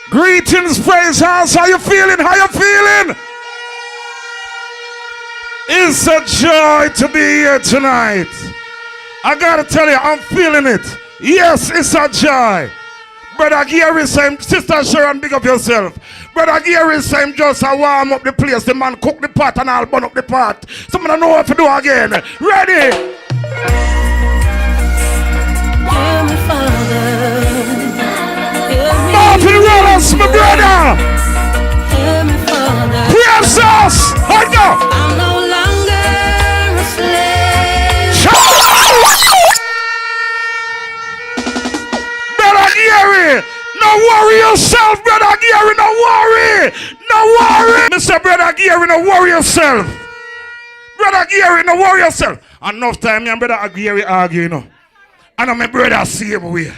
Greetings, praise house. How you feeling? How you feeling? It's a joy to be here tonight. I gotta tell you, I'm feeling it. Yes, it's a joy. Brother Gary saying, Sister Sharon, big up yourself. Brother Gary saying, just warm up the place. The man cook the pot and I'll burn up the pot. Someone know what to do again. Ready? Hear me, Father. Martin Wallace, my brother. Hear me, Father. Praise us. Hold on. I'm no longer a slave. Brother Gary, no worry yourself, Brother Gary, no worry. No worry. Mr. Brother Gary, no worry yourself. Brother Gary, no worry yourself. Enough time, me and Brother Gary argue, you know. And my brother same way.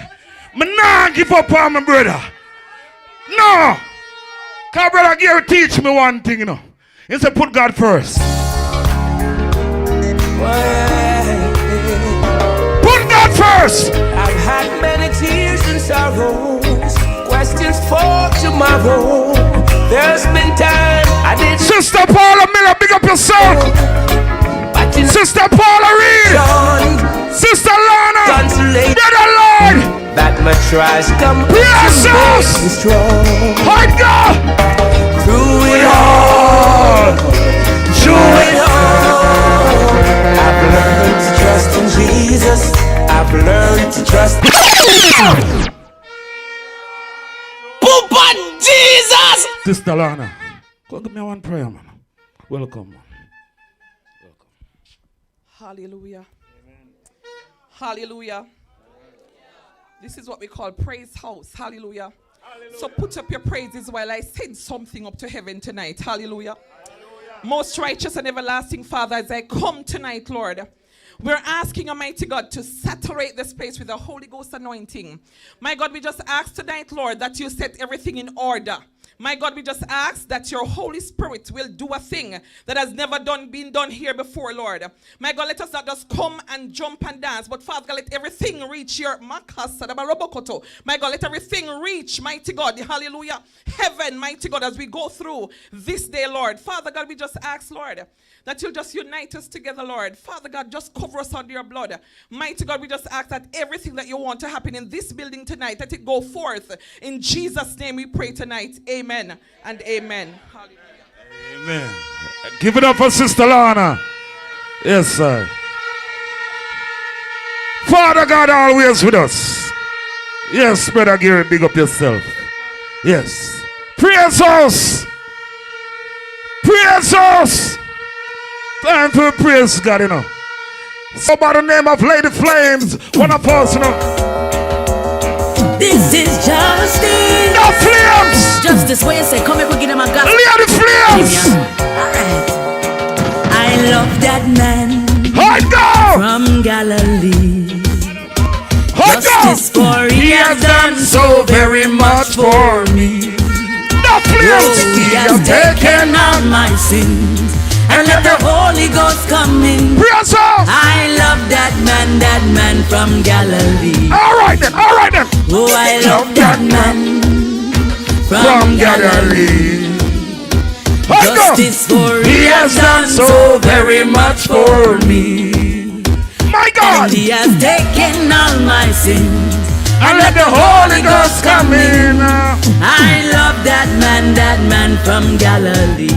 Me nah give up on my brother. No. Because Brother Gary teach me one thing, you know. He said put God first. Put God first. I've had many tears and sorrows, questions for tomorrow. There's been time I didn't. Sister Paula Miller, big up yourself. Sister Paula Reed. Sister Lana. Brother Lord. That my tries come Yes, strong. Hard God. Through it all. Through it all. I've learned to trust in Jesus. I've learned to trust. Poopa Jesus. Sister Lana. Go give me one prayer, man. Welcome, man. Hallelujah. Hallelujah. This is what we call praise house. Hallelujah. Hallelujah. So put up your praises while I send something up to heaven tonight. Hallelujah. Hallelujah. Most righteous and everlasting Father, as I come tonight, Lord, we're asking Almighty God to saturate this place with the Holy Ghost anointing. My God, we just ask tonight, Lord, that you set everything in order. My God, we just ask that your Holy Spirit will do a thing that has never been done here before, Lord. My God, let us not just come and jump and dance, but Father God, let everything reach your makasa. My God, let everything reach, mighty God, hallelujah, heaven, mighty God, as we go through this day, Lord. Father God, we just ask, Lord, that you'll just unite us together, Lord. Father God, just cover us under your blood. Mighty God, we just ask that everything that you want to happen in this building tonight, let it go forth. In Jesus' name we pray tonight. Amen and amen. Hallelujah. Amen. Give it up for Sister Lana. Yes, sir. Father God always with us. Yes, Brother Gary, big up yourself. Yes. Praise us. Praise us. Time for praise God, you know. So by the name of Lady Flames, one of us, you know. This is justice. The Flames. Justice, where you say, come here, we give them a gospel. Lady Flames. Alright. I love that man Hard go. from Galilee. Hard go. Justice for he has done so very much for me. The Flames. Oh, he has taken out my sins and let the Holy Ghost come in. Praise us. I love that man from Galilee. All right then. Oh, I love that man from Galilee. Justice for he has done so very much for me. My God. And he has taken all my sins And let the Holy Ghost come in. I love that man from Galilee.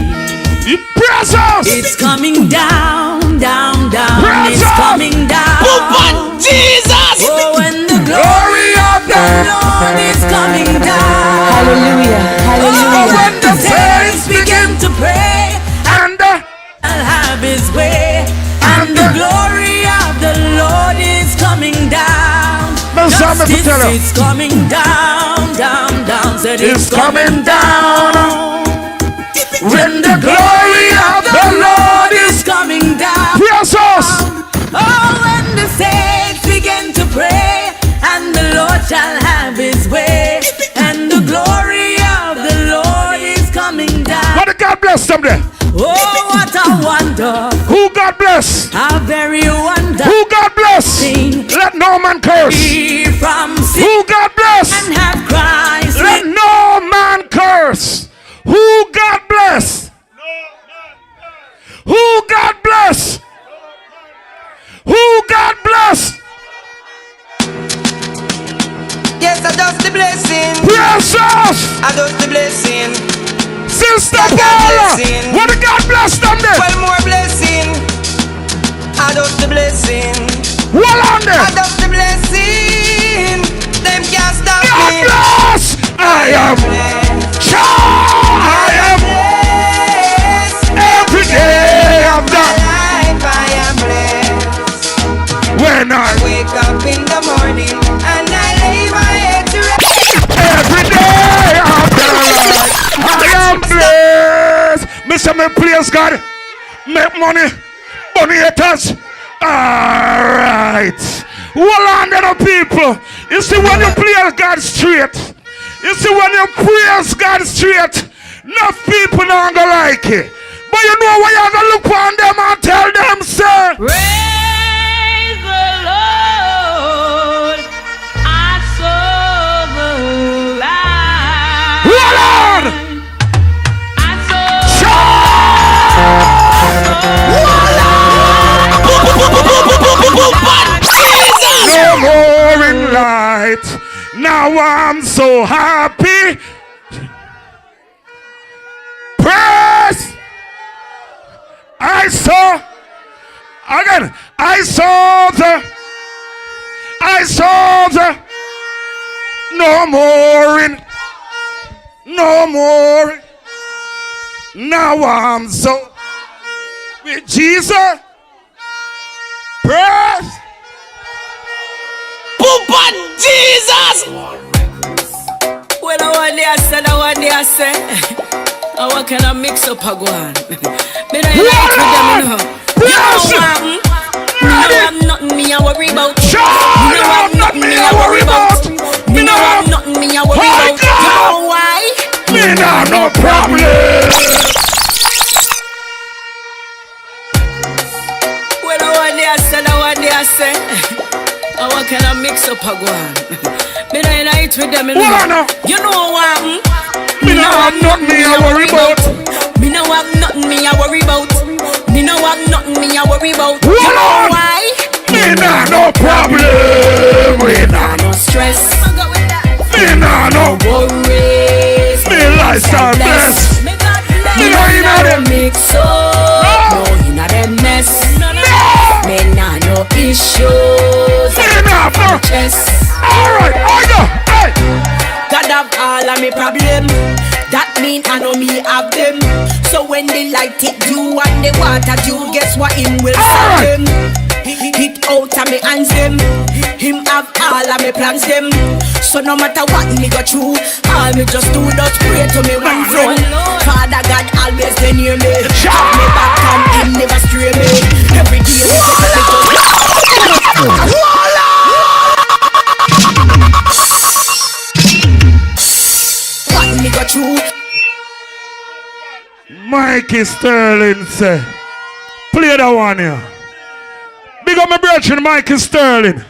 Praise us. It's coming down, down, down. Praise It's us. coming down. Poopa Jesus. Oh, when the glory of the Lord is coming down. Hallelujah. Oh, when the the saints begin to pray, And I'll have his way. And the glory of the Lord is coming down. Justice is coming down, down, down. Said it's coming down. When the glory of the Lord is coming down. praise us. Oh, when the saints begin to pray, and the Lord shall have his way, and the glory of the Lord is coming down. What did God bless them there? Oh, what a wonder. Who God bless? How very wonderful. Who God bless? Let no man curse. Free from sin Who God bless? and have Christ. Let no man Precious. I got the blessing. Sister Paula. What did God bless them then? Well, more blessing. I got the blessing. What on there? I got the blessing. Them can't stop God me. bless. I am blessed. I am blessed. Every day of the life I am blessed. When I wake up in the morning and I lay my head to rest. Every day of the life I am blessed. Mr. Me please God make money. Money haters. Alright. Hold on to the people. You see when you play God straight. You see when you praise God straight. Enough people don't go like it. But you know what you're gonna look on them and tell them, sir. Praise the Lord, I saw the light. Hold on. I saw No more in light. Now I'm so happy. Praise. I saw again. I saw the no more in. No more. Now I'm so with Jesus. Praise. Pump Jesus. Well, one day I said, oh, what can I mix up a go on? Me no like with them, you know. You know I'm nothing me I worry about. You know I'm nothing me I worry about. Me know I'm nothing me I worry about. You know why? Me nah no problem. Well, one day I said, oh, what can I mix up a go on? Me no like with them, you know. You know what? Me no have nothing me I worry about. Me no have nothing me I worry about. Me no have nothing me I worry about. Hold You know on. why? Me nah no problem. Me nah No stress. Me nah no Worries. me lifestyle blessed. Me no in a them. mix up. No in a them mess. Me nah no issues. Me nah no. Chest. Alright, I go. Hey. God have all of me problem. That mean I know me have them. So when they light it, you and the water, you guess what him will solve them. Hit out of me hands them. Him have all of me plans them. So no matter what me go through, all me just do just pray to me one phone. Father God always there near me. Have me back and him never stray me. Every day me just what me go through. Mikey Sterling say, play that one here. Big up my brother Mikey Sterling.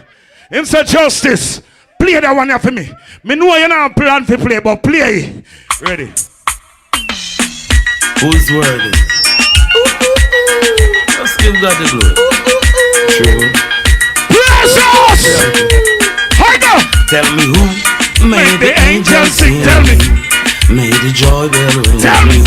Him say justice. Play that one here for me. Me know you not plan to play, but play. Ready. Who's worthy? Let's give God the glory. True. Precious! Higher! Tell me who made the angels sing. Tell me. Made the joy bell ring. Tell me.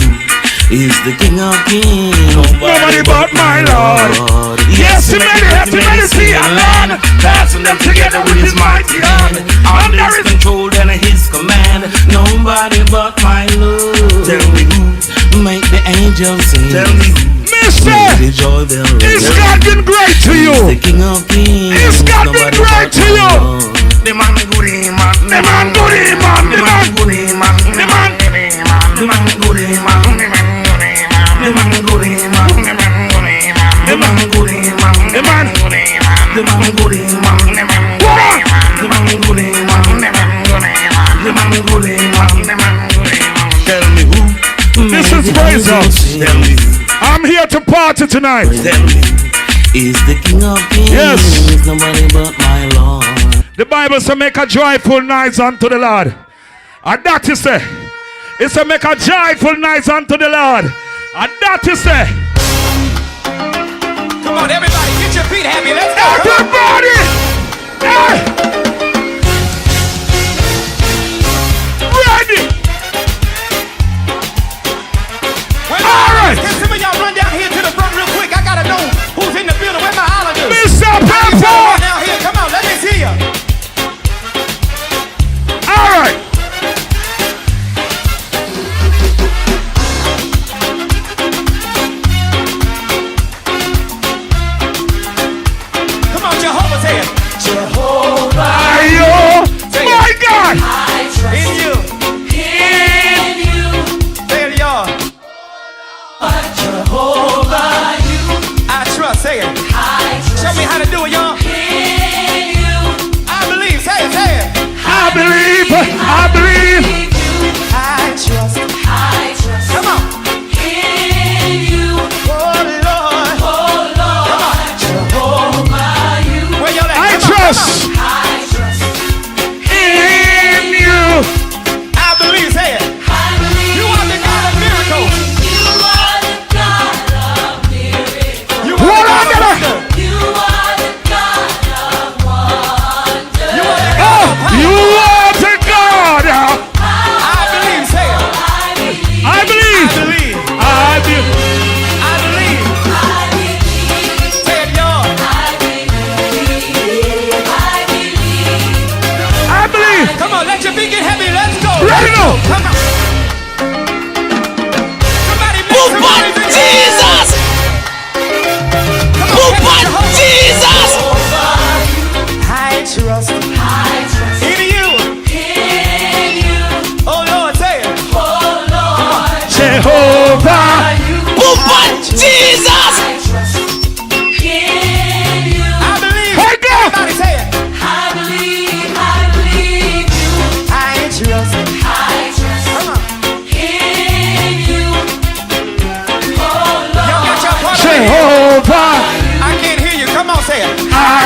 Is the King of Kings. Nobody but my Lord. Yes, he made it, he made it, see and land. Passing them together with his mighty hand. Under his control and his command. Nobody but my Lord. Tell me who make the angels sing. Tell me who Mister, made the joy bell ring. is God been great to you? The King of Kings. Is God been Nobody great but to my you? Lord. The man good man. The man good man. The man good man. The man good man. The man good man. The man good man. The man good man. The man good man. The man good man. The man good man. The man good man. The man good man. Tell me who. This is praise us. Tell me who. I'm here to party tonight. Tell me is the King of Kings. Yes. Nobody but my Lord. The Bible says make a joyful noise unto the Lord. And that is say. It says make a joyful noise unto the Lord. And that is say. Come on, everybody, get your feet happy. Let's go. Everybody! Hey!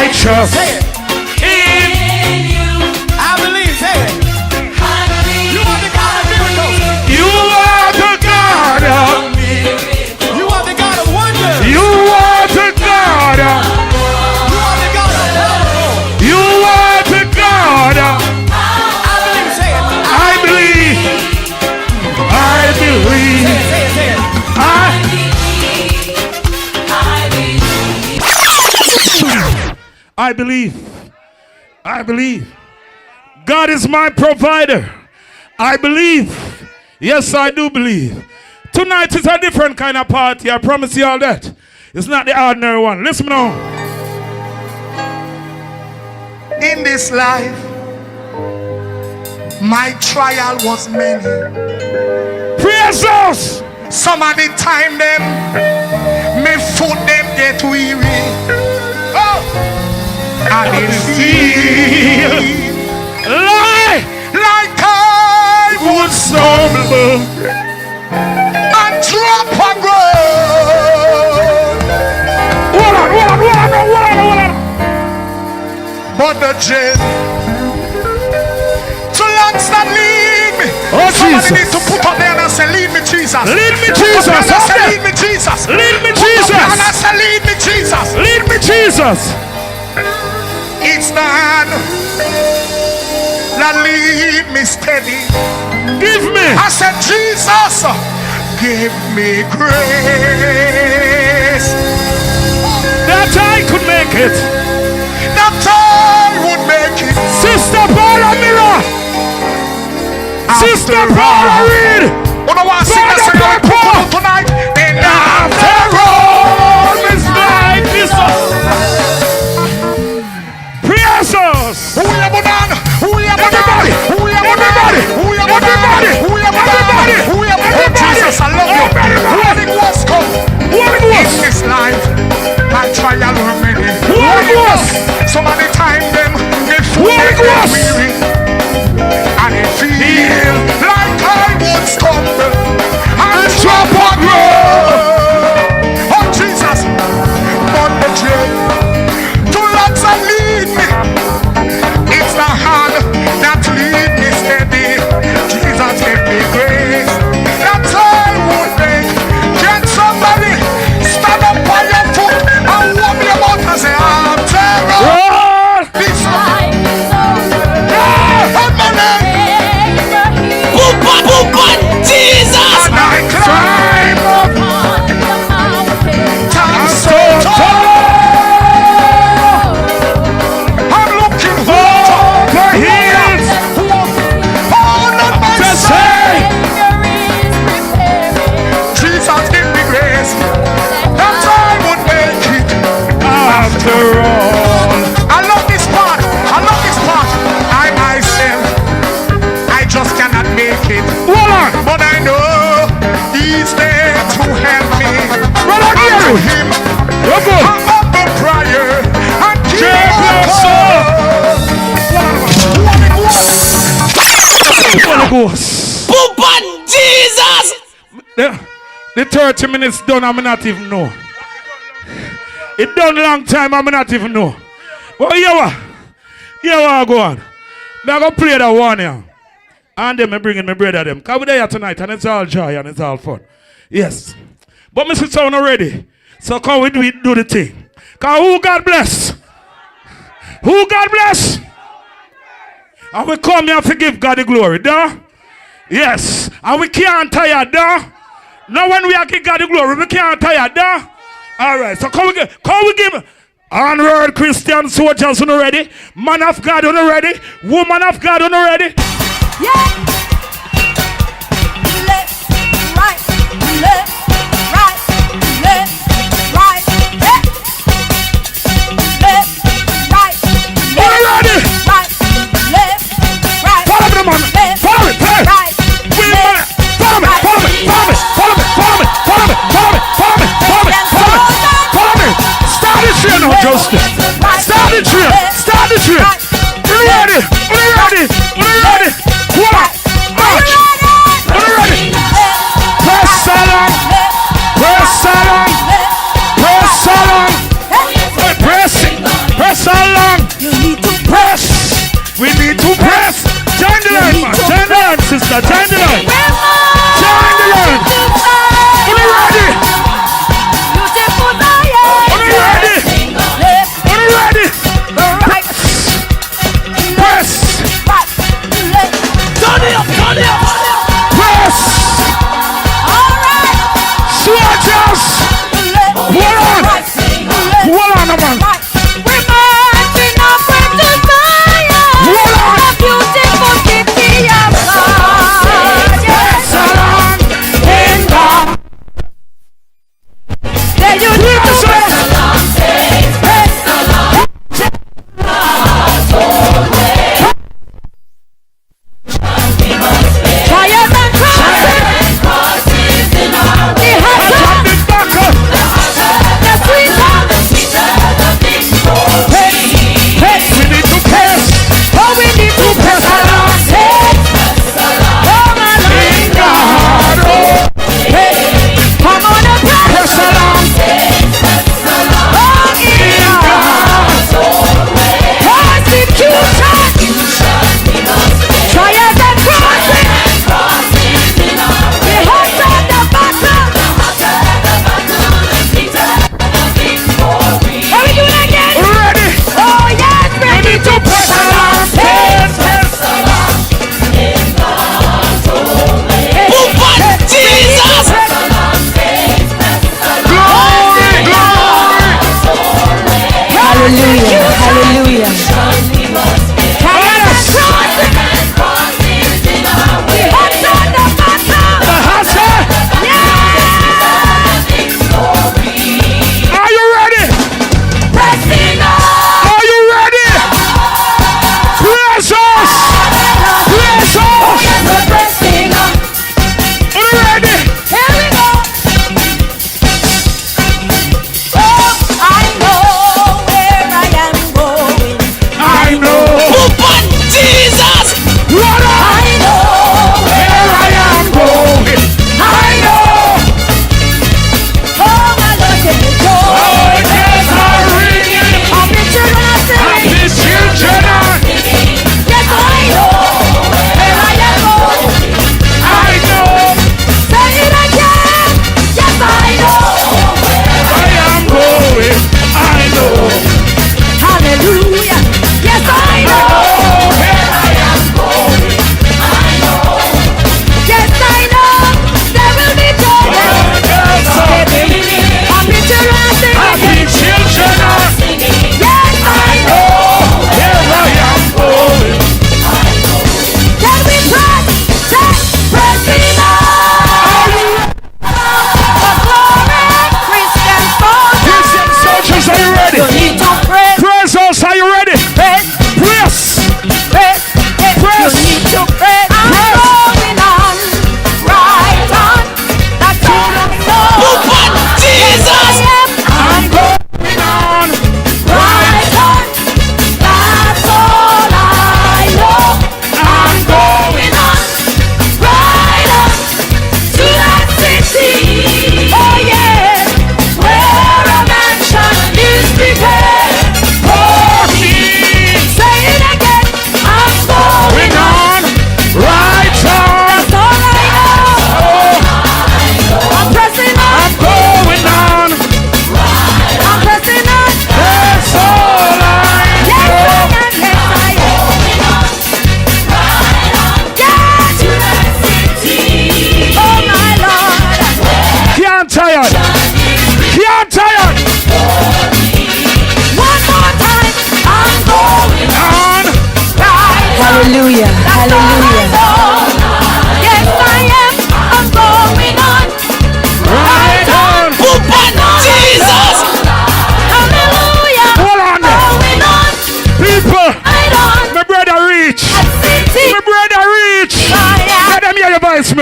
I trust in you. I believe. Say it. You are the God of miracles. You are the God of miracles. You are the God of wonders. You are the God of. You are the God of love. You are the God of. I believe. Say it. I believe. I believe. Say it. I believe. I believe. God is my provider. I believe. Yes, I do believe. Tonight is a different kind of party. I promise you all that. It's not the ordinary one. Listen now. In this life, my trial was many. Praise us. Some of the time them, me foot them get weary. Oh, and it feel like I would stumble and drop a ground. But the jail too long stand lead me. Oh, somebody Jesus. need to put up there and say, lead me, Jesus. Lead me, Jesus. Lead me, Jesus. Lead me, Put up there and Jesus. say, lead me, Jesus. Lead me, Jesus. It's the hand that lead me steady. Give me. I said, Jesus, give me grace That I could make it. that I would make it. Sister Paula Miller. Sister Paula Reed. You know what I sing Father that Papa. tonight? And After all is like this. Praise us. who you put on? Who you put on? Everybody. Who you put on? Everybody. Who you put on? Everybody. Who you put on? Everybody. Who you put on? Everybody. Jesus, I love you. Everybody. Holy Ghost come. Holy In Ghost. this life, my trial were many. Holy Ghost. Some of the time them, they Holy get Ghost. weary. And it feel like I would stumble and drop a ground. Oh Jesus, but the jail too long to lead me. It's the hand that lead me steady. Jesus, give me grace that I would make. Can somebody stand up on your foot and warm your mouth and say, I'm terror. Roll. This life is over. Yeah, on my name. Jesus. And I climb up time so tall. I'm looking for the hills. all of my To soul. say. Jesus, give me grace that I would make it. After all. I love this part. I love this part. I myself, I just cannot make it. Hold on. But I know He's there to help me. Brother And to Gary. Him, You're good. I'm up a prayer and keep Check on your Holy Ghost. Pumpa Jesus. The 30 minutes done, I'm not even know. It done long time, I'm not even know. Well, yeah, go on. I'm going to play that one here. And then I bringing my brother them. Because we're there tonight and it's all joy and it's all fun. Yes. But Mr. Sound already. So can we do the thing? Because who God bless? Who God bless? And we come here to give God the glory, duh? Yes. And we can't tire, duh? Now when we are give God the glory, we can't tire, duh? Alright, so can we give onward Christian soldiers on ready? Man of God on ready? Woman of God on ready? Yeah. Left, right, left, right, left, right, left, right, Ready? right, left, right. Follow me, man. Left, Follow me, hey. right, We left, follow me, follow me, follow me, follow me, follow me, follow me, follow me, follow me, follow me, follow me, follow me. Start the train now, Justin. Start the train. Start the train. We ready? We ready? We ready? What?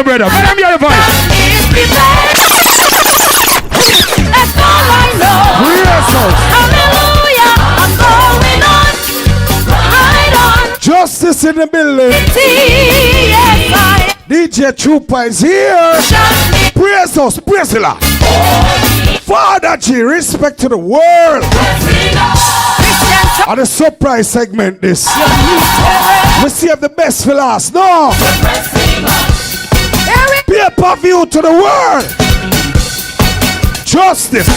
my brother. Let them hear the voice. That's all I know. Hallelujah, I'm going on, right on. Justice in the building. Yes, DJ Trooper is here. Praise us, praise the Lord. Father G, respect to the world. On the surprise segment, this. We save the best for last. No. Pay-per-view to the world. Justice.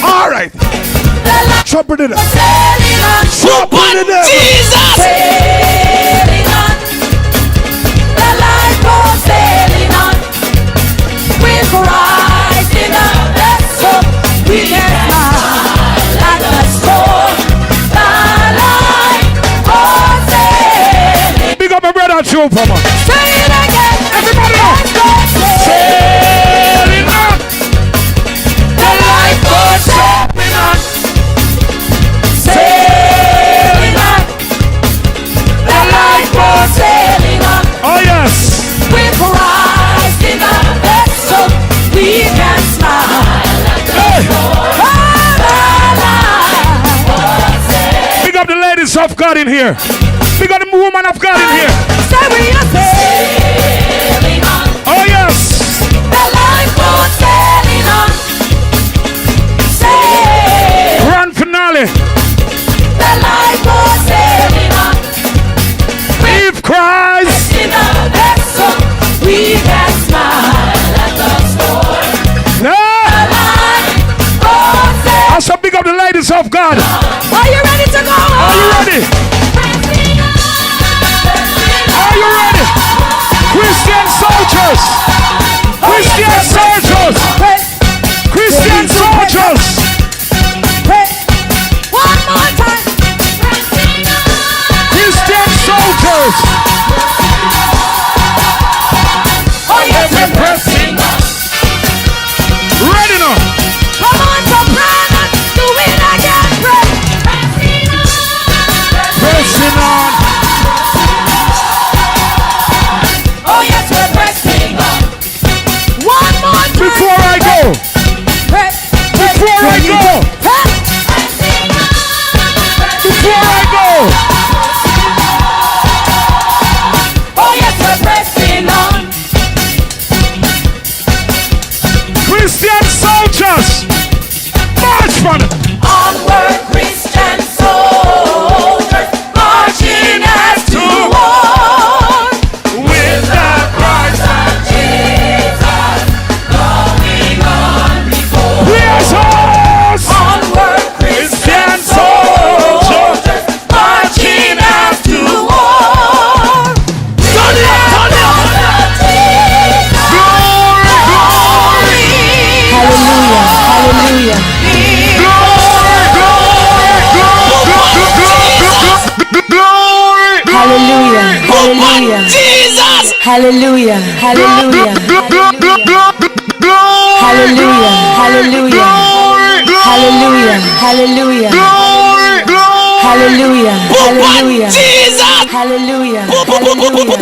All right. Trumpet it up. Trumpet it up. Jesus. Sailing on. The light goes sailing on. With Christ in us, so we can smile like a storm. The light goes sailing. Big up my brother Trooper, man. Say it again. Everybody know. Sailing on. The light goes sailing on. Sailing on. The light goes sailing on. Oh yes. With Christ in our vessel, we can smile at the Lord. Big up the ladies of God in here. Big up the woman of God in here. Say we are sailing on. Oh yes. The light goes sailing on. Sailing. Grand finale. The light goes sailing on. With Christ in our vessel, we can smile at the storm. No. The light goes sailing. Also big up the ladies of God. Are you ready to go? Are you ready? Are you ready? Christian soldiers! Christian soldiers! Christian soldiers! One more time. Christian soldiers! Oh yes, we're pressing on. Ready now! Come on, soprano, do it again, Pressing on! Oh yes, we're pressing on. One more time. Before I go! Before I go! Before I go! Oh yes, we're pressing on. Christian soldiers! March from it! Onward, Christian soldiers, marching as to war. With the Christ And Jesus going on before. Yes, us! Onward, Christian soldiers! marching as to war. Turn it up, turn it up! Glory, glory! Hallelujah, Glory, hallelujah. Jesus! Hallelujah, hallelujah. Hallelujah, hallelujah. Hallelujah, hallelujah. Hallelujah, hallelujah. Jesus! Hallelujah, hallelujah.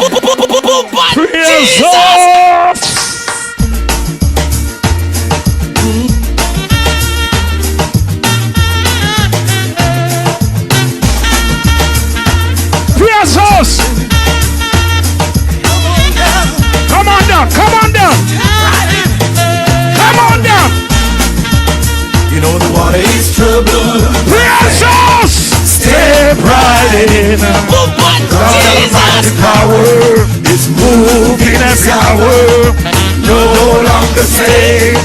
Jesus! Jesus! Come on down, come on down! Come on down! You know the water is trouble. Jesus! Step right in. God Almighty power is moving as hour. No longer stay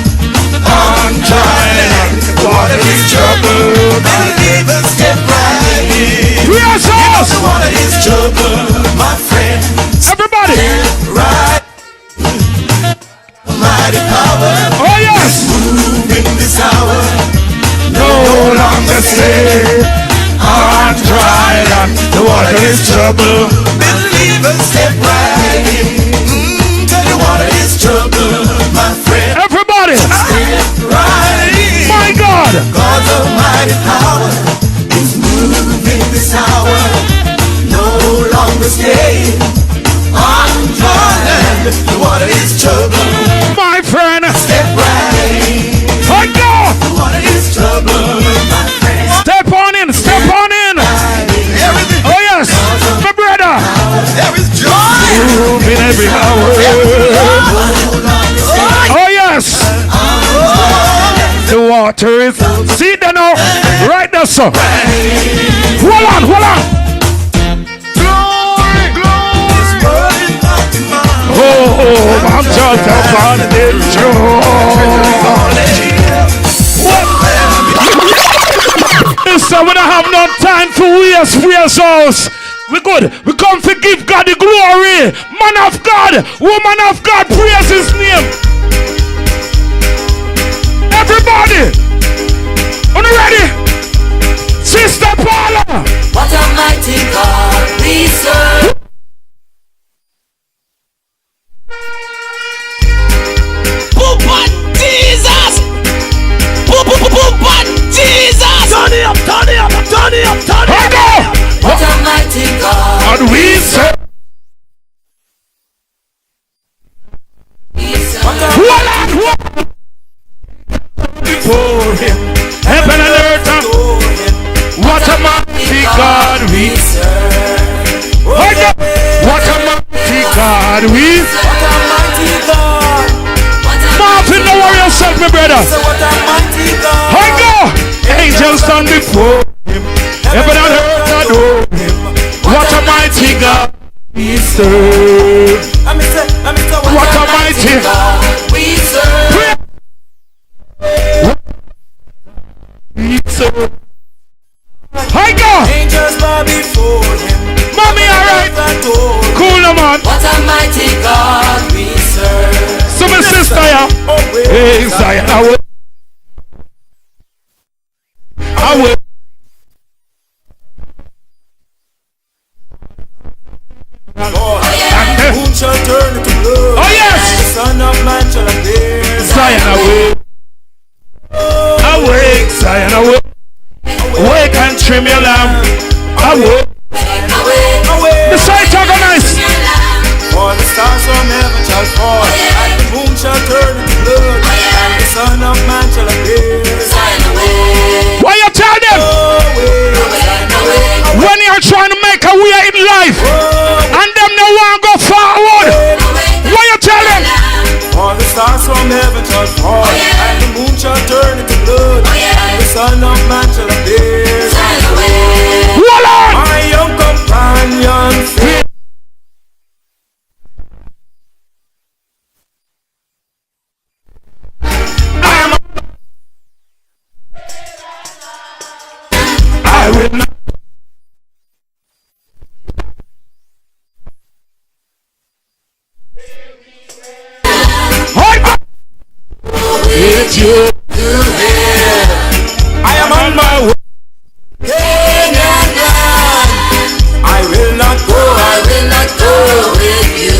on trial. Water is trouble. Believers step right in. Jesus! The water is trouble, my friend. Everybody! Step right. Almighty power. Oh yes! Moving this hour. No longer stay on trial. The water is trouble. Believers step right in. Tell the water is trouble, my friend. Everybody! Step right in. My God! God's almighty power is moving this hour. No longer water is trouble. My friend. Step right. I go. The water is trouble, my friend. Step on in, step on in. Everything. Oh yes, my brother. There is joy. In every hour. Oh yes. The water is. See it now. Right there, sir. Hold on, hold on. Glory, glory. This world is not tomorrow. Oh, I'm just a fan of this Listen, we don't have no time for waste house. We good. We come to give God the glory. Man of God, woman of God, praise his name. Everybody, are you ready? Sister Paula. What a mighty God we serve. Poop Jesus! Poop Jesus! Turn it up, turn it up, turn it up, turn it up. What a mighty God And we serve. Before him, heaven and earth. What a mighty God we serve. What a mighty God we serve. What a mighty God. Martin, don't worry yourself, my brother. What a mighty God. I go. Angels stand before him, heaven and earth adore him. What a mighty God we serve. What a mighty God we serve. We serve. I go. Angels bow before him. Mommy, alright. Cool, no, man. What a mighty God we serve. So my sister, yeah. Hey, Zion, I will. Whom shall turn to blood? Oh yes. The Son of Man shall appear. Zion, awake. Awake, Zion, awake. Awake and trim your lamp. Awake. The sight organized. For the stars from heaven shall fall, and the moon shall turn into blood, and the Son of Man shall appear. Why you tell them? When you're trying to make a way in life, and them no one go forward. Why you tell them? For the stars from heaven shall fall, and the moon shall turn into blood, and the Son of Man shall appear. Hold on. My young companion. I will not. With you. I am on my way. I will not go with you.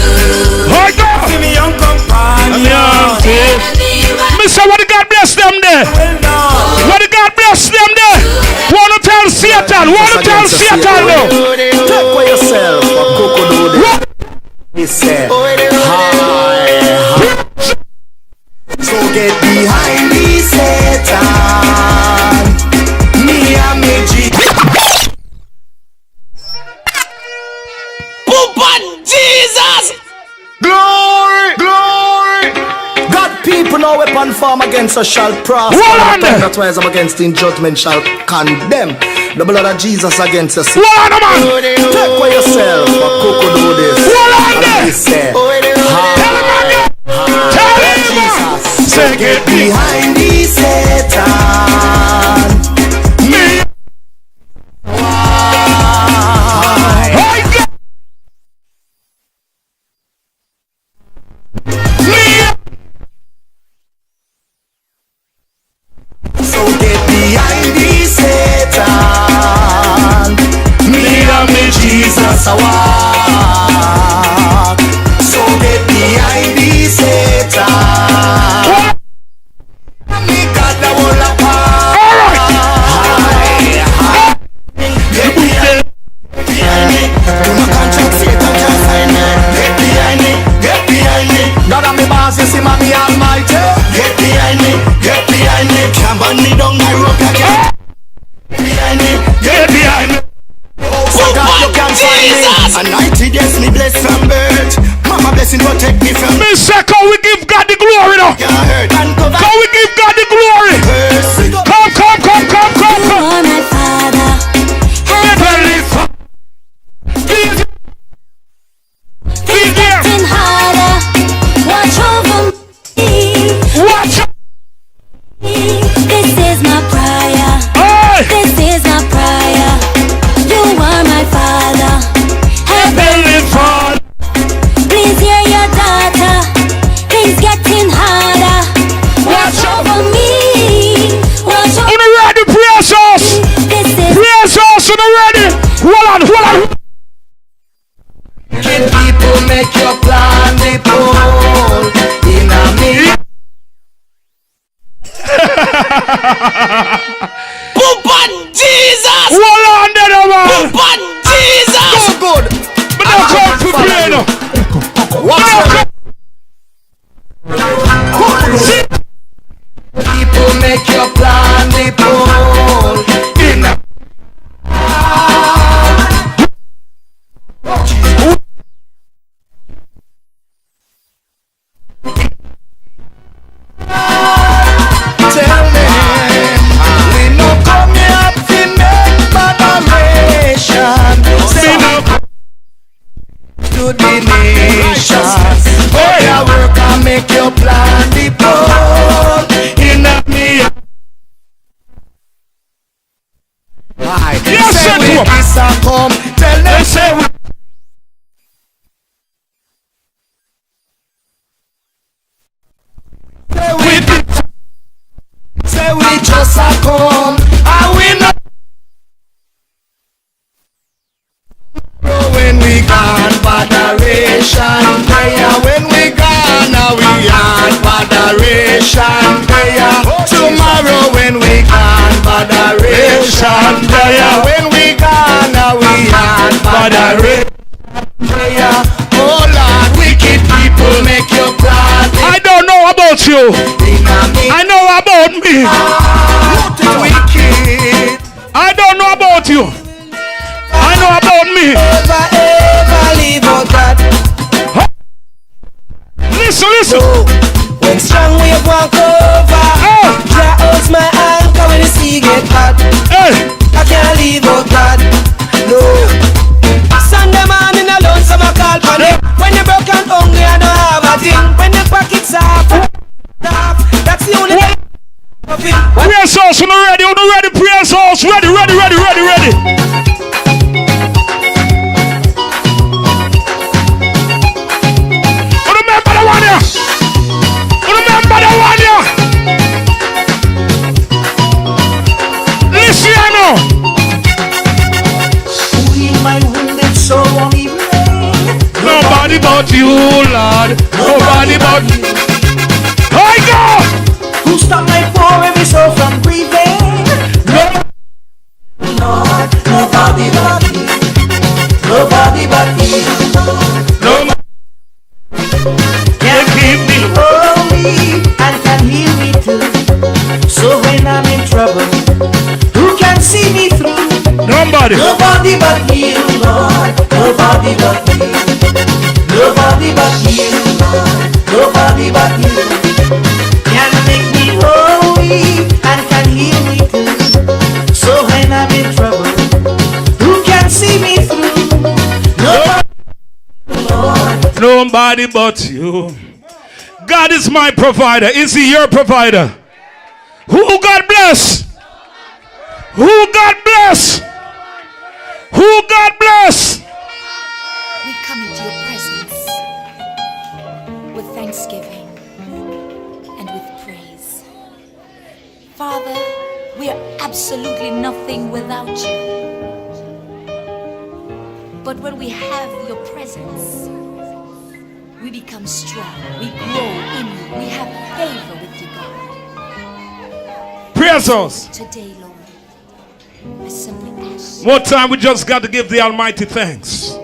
Hold on. Give me young companion. Mister, what did God bless them there? What did God bless them there? Want to tell Satan? Want to tell Satan now? Take for yourself a crocodile. He said, hi. So get behind me, Satan. Me and me Jesus! Glory, glory. God, people, no weapon form against us shall prosper. Hold on there. That's why I'm against in judgment shall condemn. The blood of Jesus against us. Hold on, man. Take for yourself a crocodile this. Hold on there. He said, Tell him. Say get behind me, Satan. Me. So get behind me, Satan. Me and me Jesus, a Yes, me blessed from birth. Mama blessing protect me from. Me say, can we give God the glory now? Can we give God the glory? Come. You are my Father. Heavenly Father. Things getting harder. Watch over me. Watch out. This is my prayer. Hey. This is my prayer. You are my Father. Heavenly Father. Please hear your daughter. Things getting harder. Watch over me. Watch over On the ready, praise us. This is Praise us on the ready. Hold on. Can people make your plan the pole in a me? Poop Jesus! Hold on there, man. Poop Jesus! So good! But don't come to play now. People make your plan the pole in a tell me, we no come here to make moderation. Say no to the nations. Go your work and make your plan the pole in a me. Aye. Yes, Say sir. we kiss and come. Tell them say we. Say we just a come, and we not when we gone moderation prayer. When we gone, now we on moderation prayer. Tomorrow when we gone moderation prayer. When we gone, now we on moderation prayer. Oh Lord, wicked people make your plan. I don't know about you. I know about me. Wicked. I don't know about you. I know about me. Ever leave out God. Listen. When strong wave walk over, dry out my anchor when the sea get hot. Hey. I can't leave out God. No. Sunday morning alone, some a call for me. When you broke and hungry, I don't have a thing. When the pockets off, that's the only thing. Praise us on the ready, praise us. Ready. Remember the one here. Listen now. We my wounded soul won't even rain. Nobody but you, Lord. Nobody but you. I go. Who stop my poor every soul from grieving? No. Lord, nobody but you. Nobody but you. No. Can keep me holy and can heal me too. So when I'm in trouble, who can see me through? Nobody. Nobody but you, Lord. Nobody but you. Nobody but you, Lord. Nobody but you. Can make me holy and can heal me too. So when I'm in trouble, who can see me through? Nobody, Lord. Nobody but you. God is my provider. Is he your provider? Who God bless? Who God bless? Who God bless? We come into your presence with thanksgiving and with praise. Father, we are absolutely nothing without you. But when we have your presence, we become strong. We grow in you. We have favor with you, God. Praise us. Today, Lord, I simply ask. More time, we just got to give the Almighty thanks.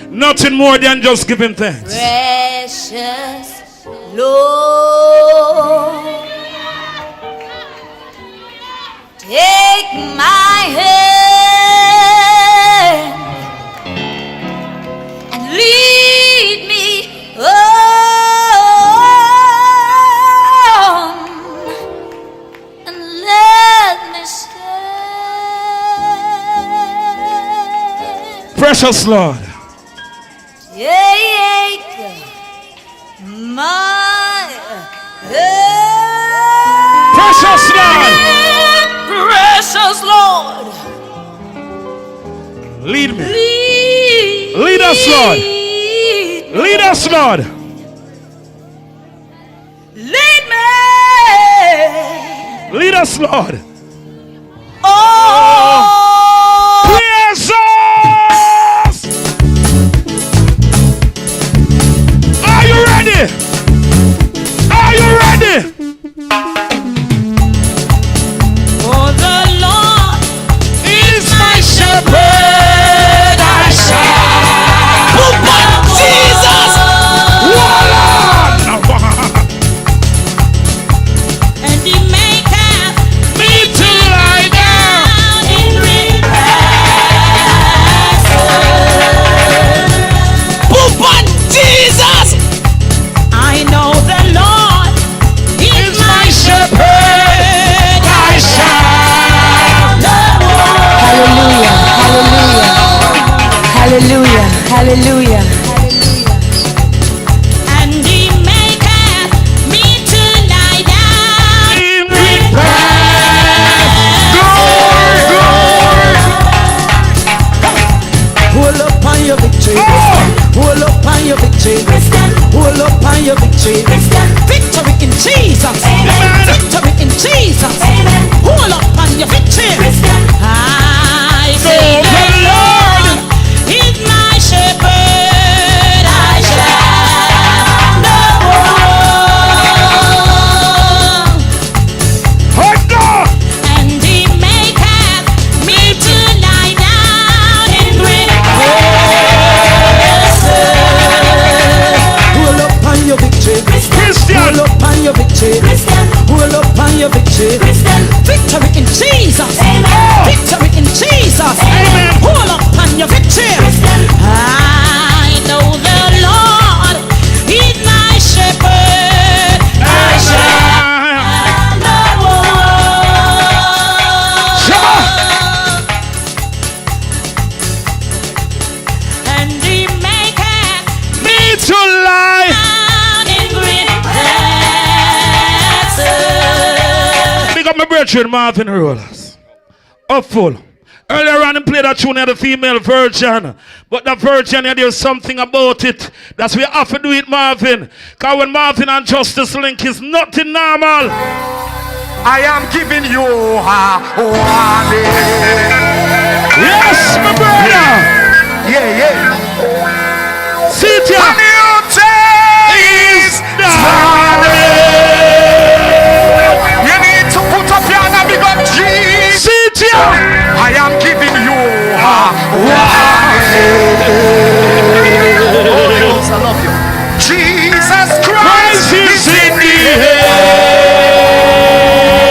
Nothing more than just giving thanks. Precious Lord, take my hand and lead lead me on and let me stay. Precious Lord. Take my Precious Lord. precious Lord. Lead me. Lead us, Lord. Lead us, Lord. Lead me. Lead us, Lord. Oh, Jesus! Are you ready? Are you ready? For the Lord Is my shepherd, I shall. oh my Jesus, and He maketh Me to lie down. in green pastures. Oh my Jesus, I know the Lord is my shepherd. I shall not Hallelujah, hallelujah. and He maketh me to lie down In green Hold up on your victory. Hold up on your victory. Hold up on your victory. Victory in Jesus. Victory in Jesus. Hold up on your victory. I say the Lord is my shepherd, I shall not want. And He maketh me to lie down in green pastures. Hold up on your victory. Christian. Hold up on your victory. Hold up on your victory. Victory in Jesus. Victory in Jesus. Hold up on your victory. I know the Lord is my shepherd, I shall not want. And He maketh Me to lie. down in green pastures. Big up my brethren, Martin Rollers. Up full. Earlier on, he played that tune of the female virgin. But the virgin, there's something about it. That's we have to do it, Marvin. Because when Marvin and Justice link is nothing normal. I am giving you a warning. Yes, my brother. Yeah. See it here. A new day is starting. You need to put up your hand and big up Jesus. See it here. I am giving you a warning. Holy Ghost, I love you. Jesus Christ is in the air.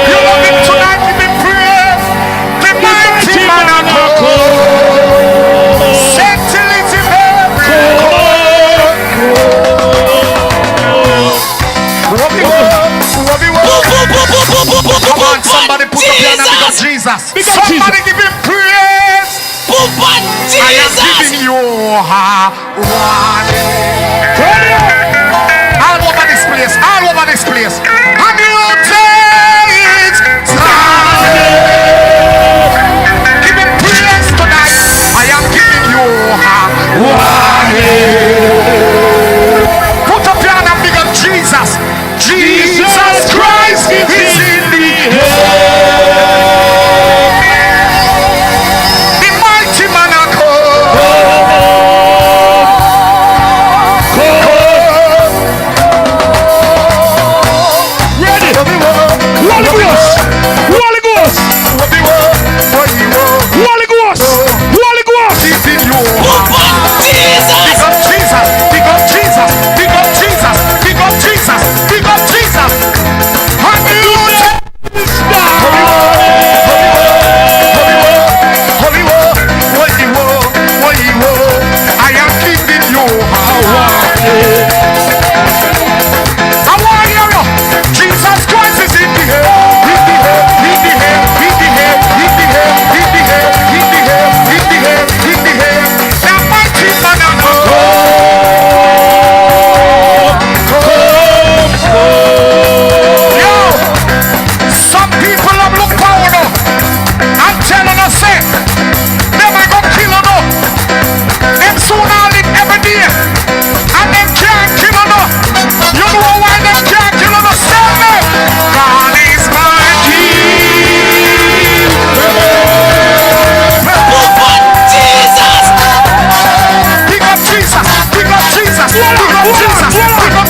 You love him tonight, give him praise. The mighty man of God. Settle it in heaven. Come on, somebody put up your hand and big up Jesus. Somebody give him praise. I am giving you a warning. All over this place, all over this place. A new day is starting. Give him praise tonight. I am giving you a warning. Put up your hand and big up Jesus. Jesus Christ is in the air. The mighty man of God.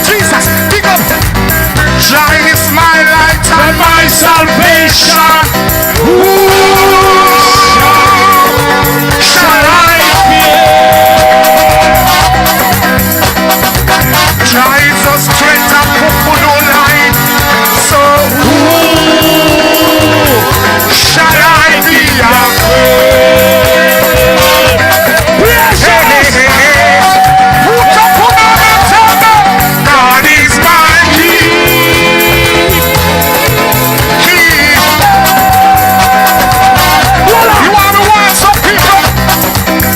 Jesus. Big up. Joy is my light and my salvation. Who shall I fear? Joy is the strength of Kukudu life. So who shall I be afraid? God is my King. You want to watch some people?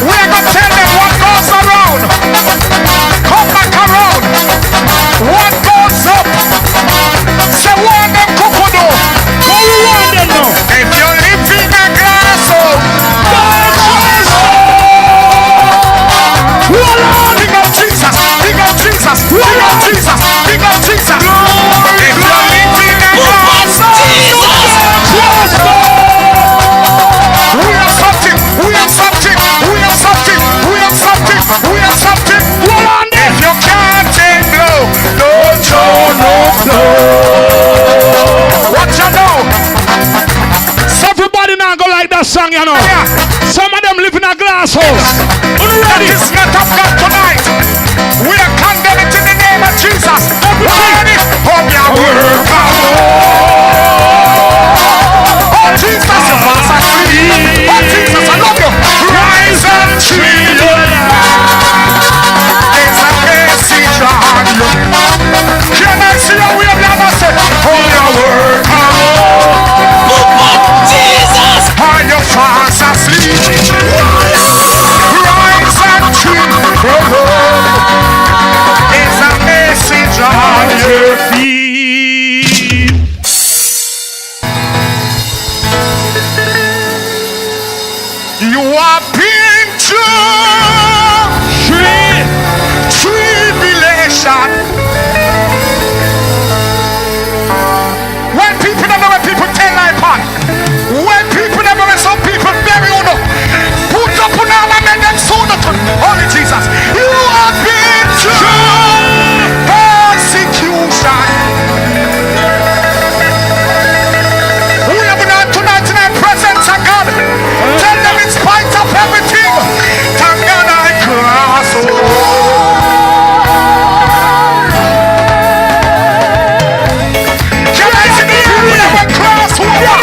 We're going to tell them what goes around. Come back around. What goes up? Say what them kukudu. What you want them now? If you live in a glass hole, big up Jesus, big up Jesus, big up Jesus, big up Jesus. If you live in a glass hole, we are something, we are something, we are something, we are something, we are something. If you can't take blow, don't show no blow. What you know? So everybody now go like that song, you know. Yeah. Some of them live in a glass house. That is not of God tonight. We are condemned in the name of Jesus. Ready? Hold your work out. Oh Jesus, you pass a tree. Oh Jesus, I love you. Rise and tree. There's a message on you. Can I see how we have never said? Hold your work out. Jesus. Are you fast asleep? Rise and tree. There's a message on your feet. You are being tribulation. When people never, when people tell like on. When people never, when some people bury on up. Put up on all and make them soon up. Holy Jesus. You are being persecution. We have not tonight in the presence of God. Tell them in spite of everything. Thank God I cross over. Can I see the we never cross over?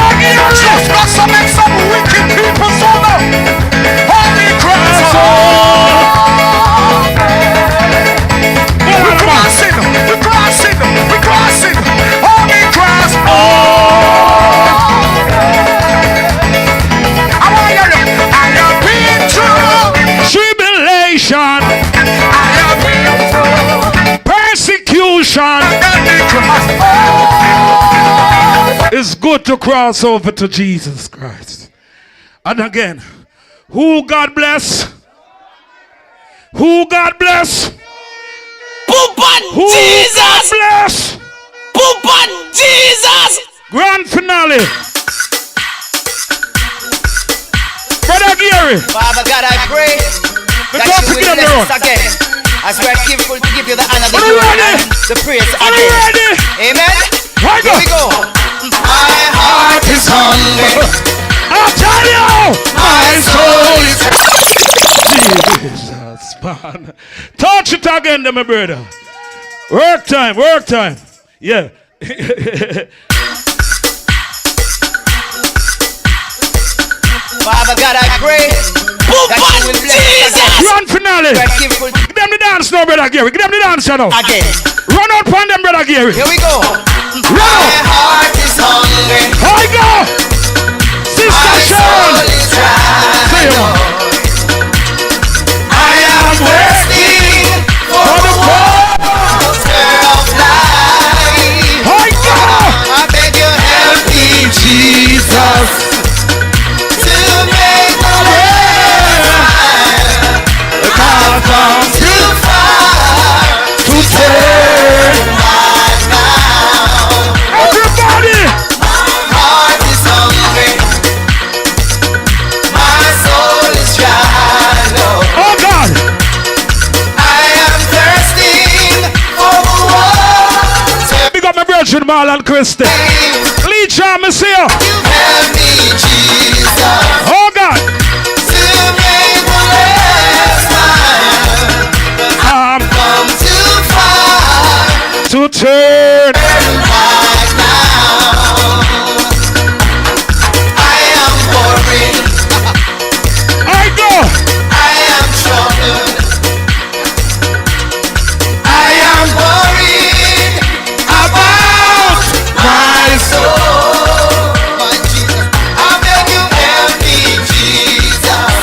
Just got some wicked people over. Holy cross over. We're crossing. We're crossing. We're crossing. Holy cross over. I want to hear you. I have been through Tribulation, I have been through persecution. the cross. It's good to cross over to Jesus Christ. And again, who God bless? Who God bless? Who God bless? Jesus. Grand finale. Brother Gary, Father God, I pray that don't you will forget bless them, us again as we are careful to give you the honor, the Are you glory, ready? and the praise are you again. ready? Amen. Right Here we go. My heart is hungry. I'll tell you. My soul is Jesus, man. Touch it again, then, my brother. Work time, work time. Yeah. Father God, I pray that you will bless us again. Grand finale. We are careful Give them the dance now, brother Gary. Give them the dance now. again. Run out on them, brother Gary. Here we go. Run My out. heart is hungry. Here we go. Sister My Sharon. soul is dry. I am thirsty for the water of life. Here we go. I beg you help me, Jesus, to make the way. I've come too far to turn back now. Everybody. My heart is hungry. My soul is Virgin Marlon Christie. Leech on me see you. Help me, Jesus. Oh God. To make the last time. Come too far to turn back now. I am worried. I go. I am troubled. I am worried about my soul. My Jesus, I beg you help me, Jesus,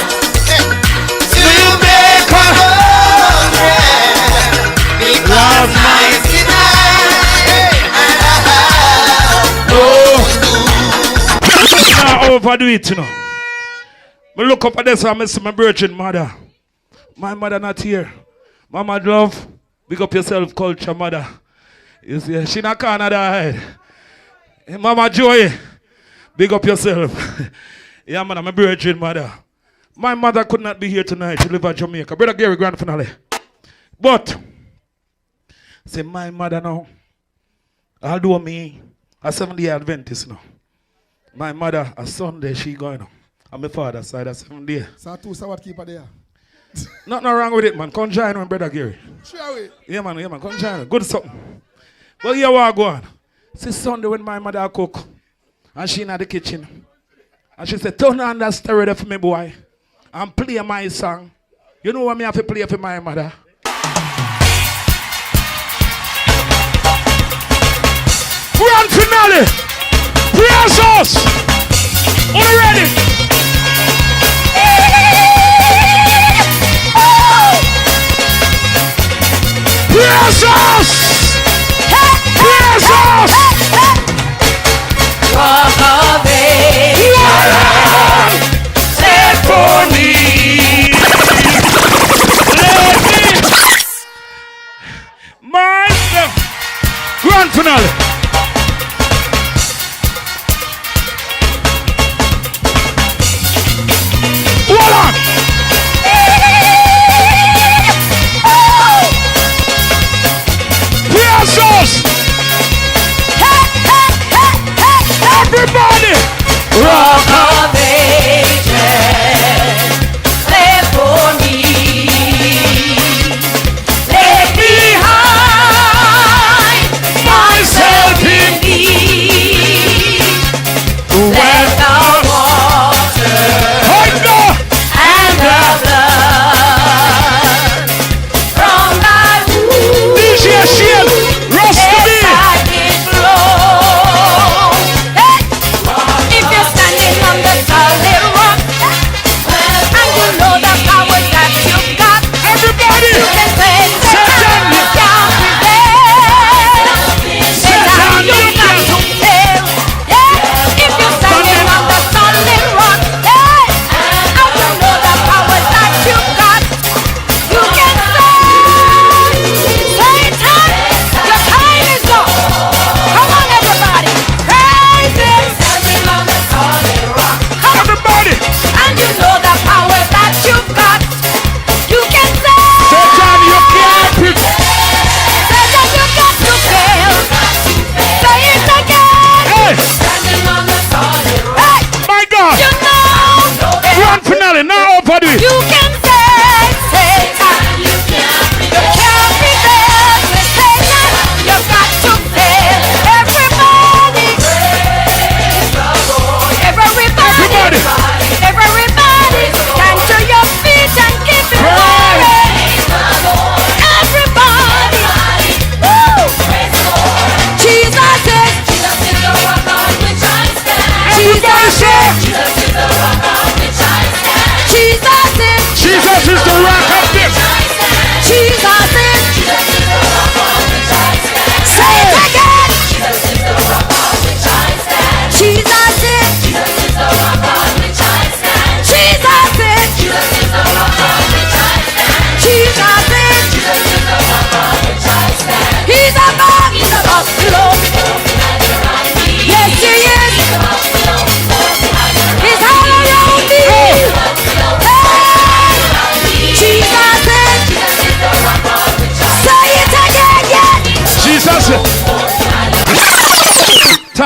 to make a progress, because I deny and I have no Now overdo it, you know. Me look up at this and I see my virgin mother. My mother not here. Mama love, big up yourself, culture mother. You see, she not Canada. Hey, Mama Joy, big up yourself. Yeah, man, I'm a virgin mother. My mother could not be here tonight. She live in Jamaica. Brother Gary, grand finale. But, say my mother now, I'll do me a 7-day Adventist now. My mother, a Sunday, she going now. And my father side a 7 day. So two what keeper there. Nothing wrong with it, man. Come join me, Brother Gary. Sure way. Yeah, man. Come join me. Good something. But here we go on. See Sunday when my mother cook. And she in the kitchen. And she said, turn on that stereo for me, boy. And play my song. You know what me have to play for my mother? Grand finale. Praise us. Are you ready? Praise us! Praise us! Rock of Ages, Stand for me! Let me! Myself! Grand finale! Hold on! Jesus! Everybody! Rock of Ages, live for me. Leave behind myself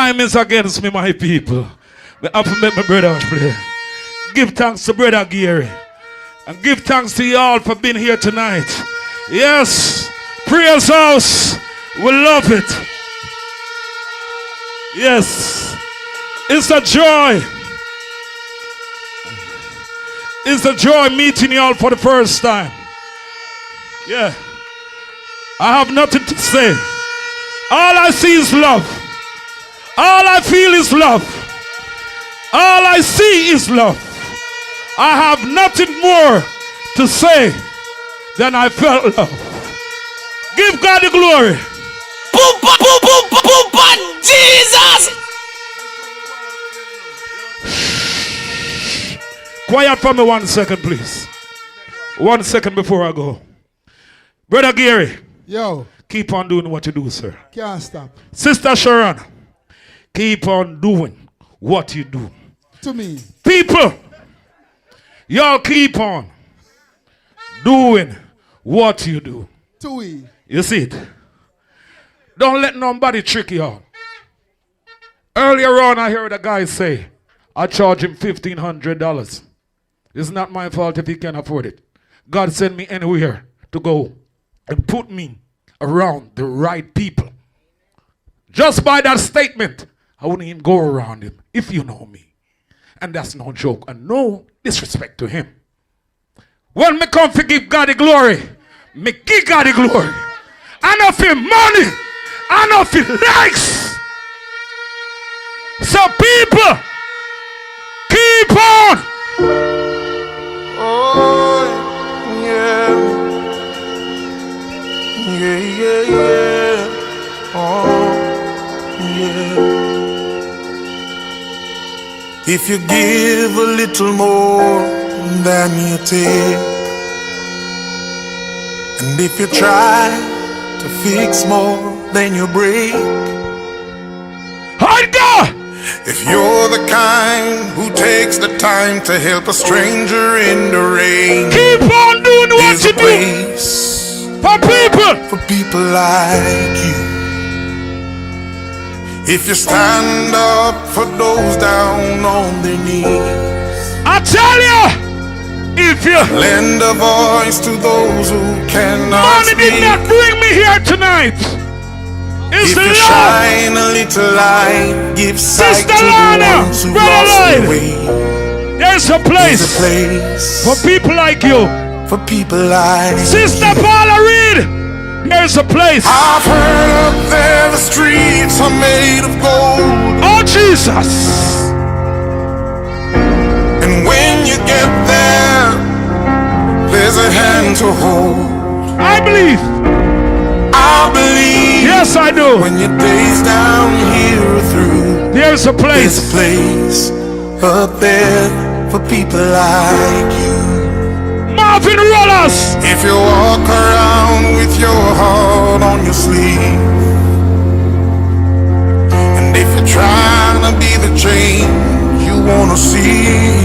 time is against me, my people. I have to make my brother play. Give thanks to Brother Gary. And give thanks to you all for being here tonight. Yes, Prayers House, we love it. Yes, it's a joy. It's a joy meeting you all for the first time. Yeah, I have nothing to say. All I see is love. All I feel is love. All I see is love. I have nothing more to say than I felt love. Give God the glory. Boom, boom, boom, boom, boom, boom, boom, Jesus. Quiet for me 1 second, please. 1 second before I go. Brother Gary. Yo. Keep on doing what you do, sir. Can't stop. Sister Sharon. Keep on doing what you do. To me. People. Y'all keep on doing what you do. To we. You see it? Don't let nobody trick you out. Earlier on, I heard a guy say, I charge him $1,500. It's not my fault if he can't afford it. God sent me anywhere to go and put me around the right people. Just by that statement, I wouldn't even go around him if you know me. And that's no joke and no disrespect to him. When me come to give God the glory, me give God the glory. I know for money, I know for likes. So people, keep on. Oh, yeah. Yeah, yeah, yeah. Oh, yeah. If you give a little more than you take, and if you try to fix more than you break, if you're the kind who takes the time to help a stranger in the rain, keep on doing what you do for people like you. If you stand up for those down on their knees, I tell you, if you lend a voice to those who cannot speak. Money did not bring me here tonight. It's if the you love. shine a little light, give sight Sister to Lana, the ones who Brother lost Lloyd, their way. There's a place for people like you. For people like Sister you. Paula Reed, there's a place. I've heard up there the streets are made of gold. Oh Jesus. And when you get there, there's a hand to hold. I believe. I believe. Yes, I do. When your days down here are through, there's a place. There's a place up there for people like you. Marvin Rollers. If you walk around with your heart on your sleeve, and if you're trying to be the change you wanna see,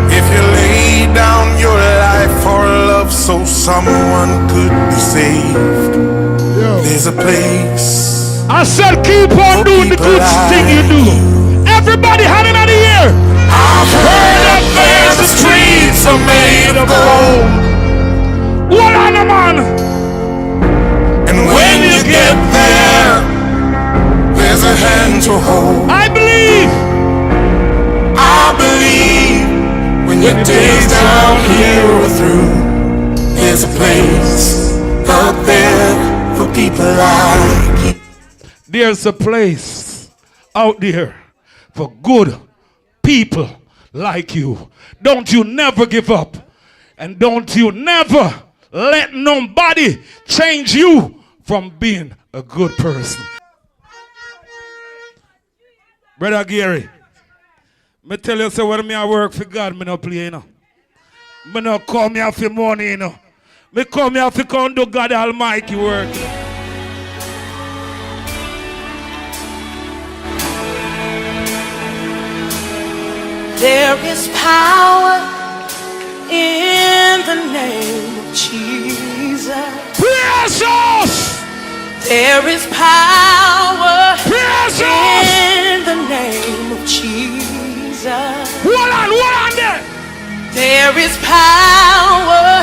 if you lay down your life for love so someone could be saved, there's a place. I said keep on doing the good thing you do. Everybody hand in the air. I've heard that there's the streets are made of gold. What on the man? And when you get there, there's a hand to hold. I believe. I believe when your days down here are through, there's a place up there for people like you. There's a place out there for good people like you. Don't you never give up. And don't you never let nobody change you from being a good person. Brother Gary, me tell you, so when I work for God, me no play, you know. Me no come here for money, you know. Me come here to come do God Almighty work. There is power in the name of Jesus. Precious! There is power in the name of Jesus. Hold on there. There is power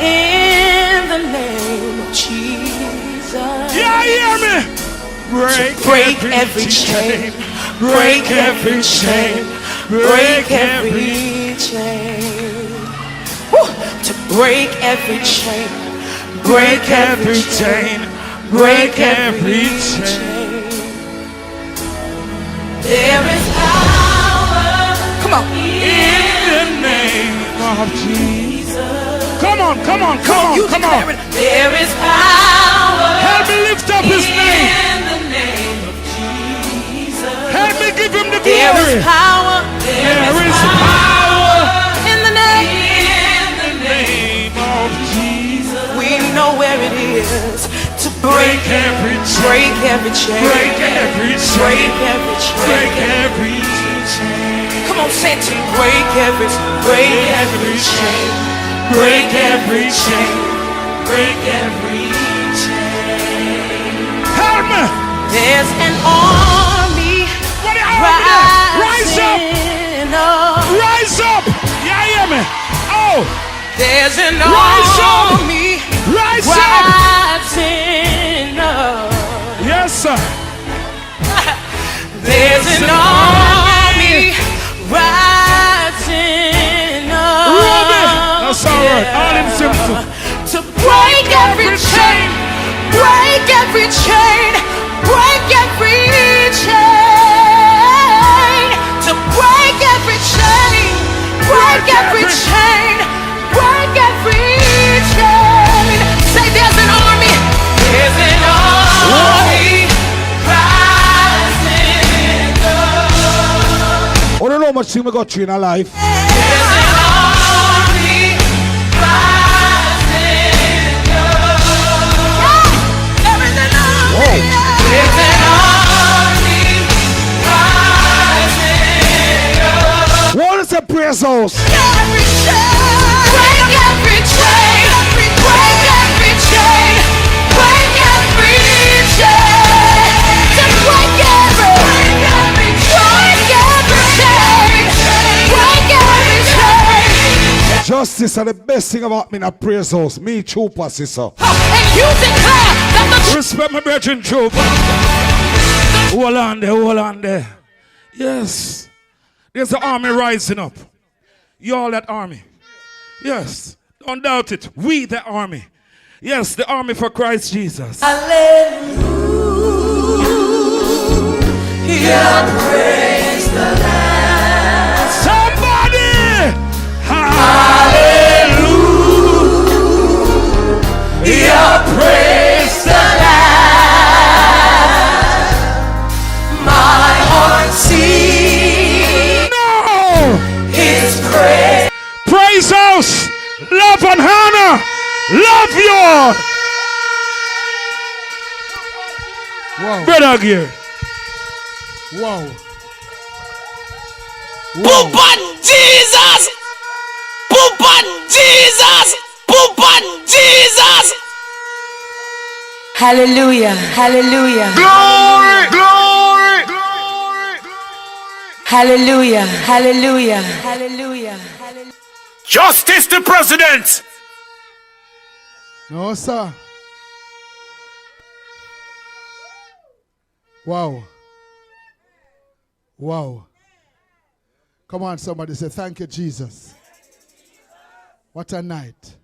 in the name of Jesus. Yeah, hear me. Break every chain. Break every chain. Break every chain. Woo! To break every chain. Break every chain. Break every chain. There is power. Come on. In the name of Jesus. Come on. There is power. Help me lift up his name. In the name of Jesus. Help me give him the glory. There is power. There is power in the name. in the name of Jesus. We know where it is to break every chain. Break every chain. Break every chain. Break every chain. Break every chain. Come on, say it to me. Break every chain. Break every chain. Break every chain. Break every chain. Help me. There's an army What the army there? Rise up. rising up. Rise up. Yeah, hear me. Oh, There's an Rise up. army rise up. rising up. Yes, sir. There's an army rising up. Ruby. That's all right. All in simple. To break every chain, break every chain, break every chain. To break every chain, break every chain, break every chain. Say there's an army. There's an army rising up. I don't know how much thing we got through in our life. There's an army rising up. There is an army. There's an army rising up. What is a praise house? Every chain, break every chain, break every chain, break every chain. To break every chain, break every chain. Justice are the best thing about me in a praise house. Me, Chupa, sister. And you declare that the Respect my brethren, Job. Hold on there. Yes. There's an army rising up. You all that army. Yes. Don't doubt it. We the army. Yes, the army for Christ Jesus. hallelujah, praise the Lamb. Somebody! Hallelujah, praise the Lamb. My heart sings His praise. Praise house! Love and honor! Love you all! Wow. Brother Gear. Wow. Poop on Jesus! Poop on Jesus! Poop on Jesus! Hallelujah, hallelujah, Glory, glory, glory. hallelujah, hallelujah, hallelujah, hallelujah. Justice to president! No, sir. Wow. Wow. Come on, somebody say, thank you, Jesus. What a night.